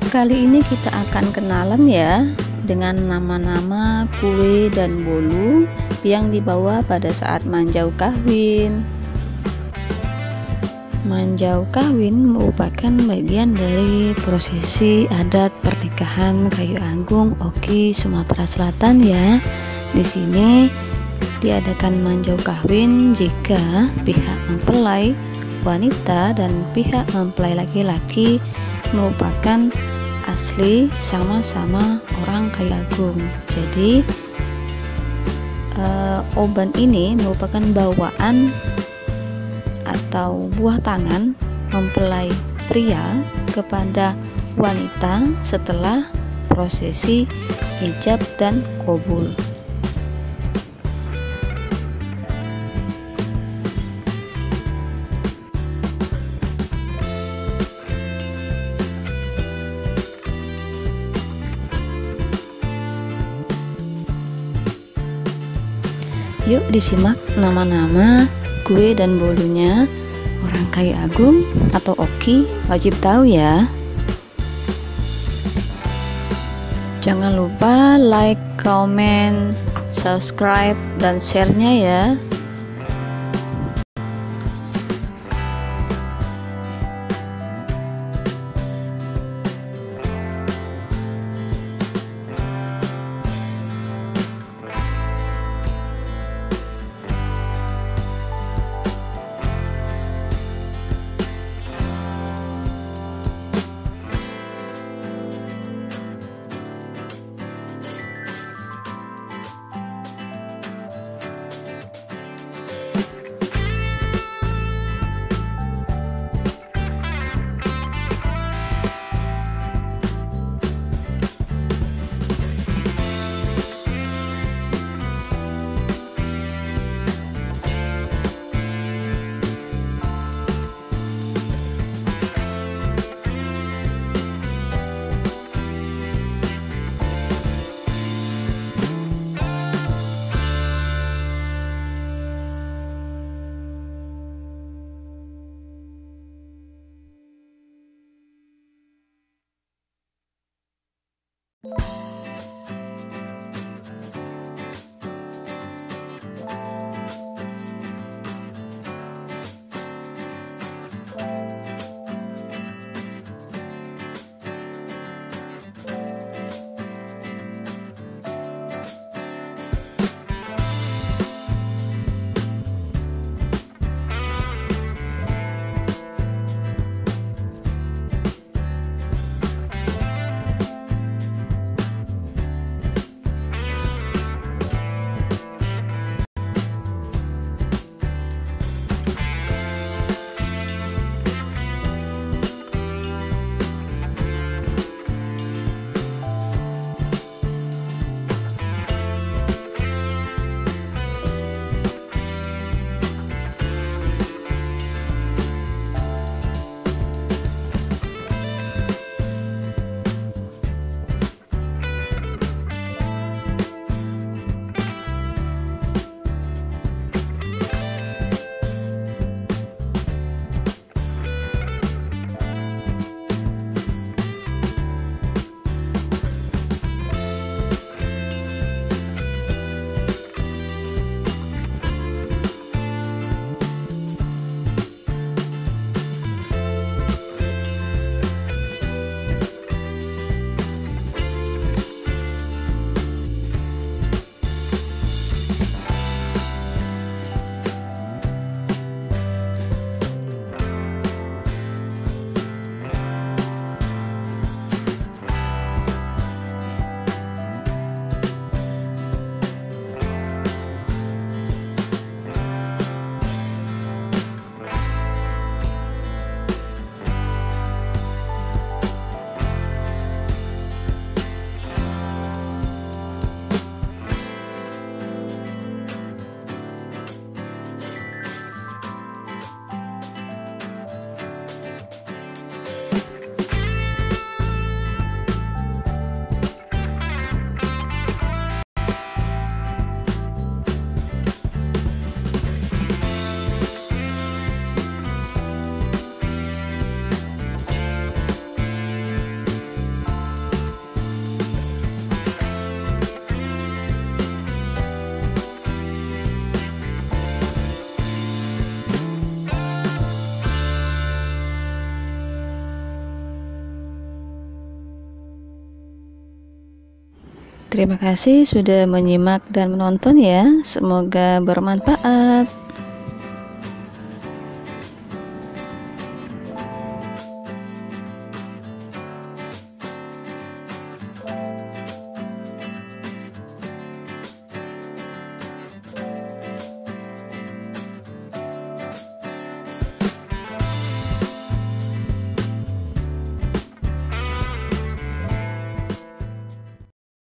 Kali ini kita akan kenalan ya dengan nama-nama kue dan bolu yang dibawa pada saat manjau kawin. Manjau kawin merupakan bagian dari prosesi adat pernikahan Kayu Agung, Oki, Sumatera Selatan ya. Di sini diadakan manjau kawin jika pihak mempelai wanita dan pihak mempelai laki-laki merupakan asli sama-sama orang Kayu Agung. Jadi oban ini merupakan bawaan atau buah tangan mempelai pria kepada wanita setelah prosesi ijab dan qabul. Yuk disimak nama-nama kue dan bolunya orang Kayu Agung atau Oki, wajib tahu ya. Jangan lupa like, comment, subscribe, dan share-nya ya. Terima kasih sudah menyimak dan menonton ya. Semoga bermanfaat.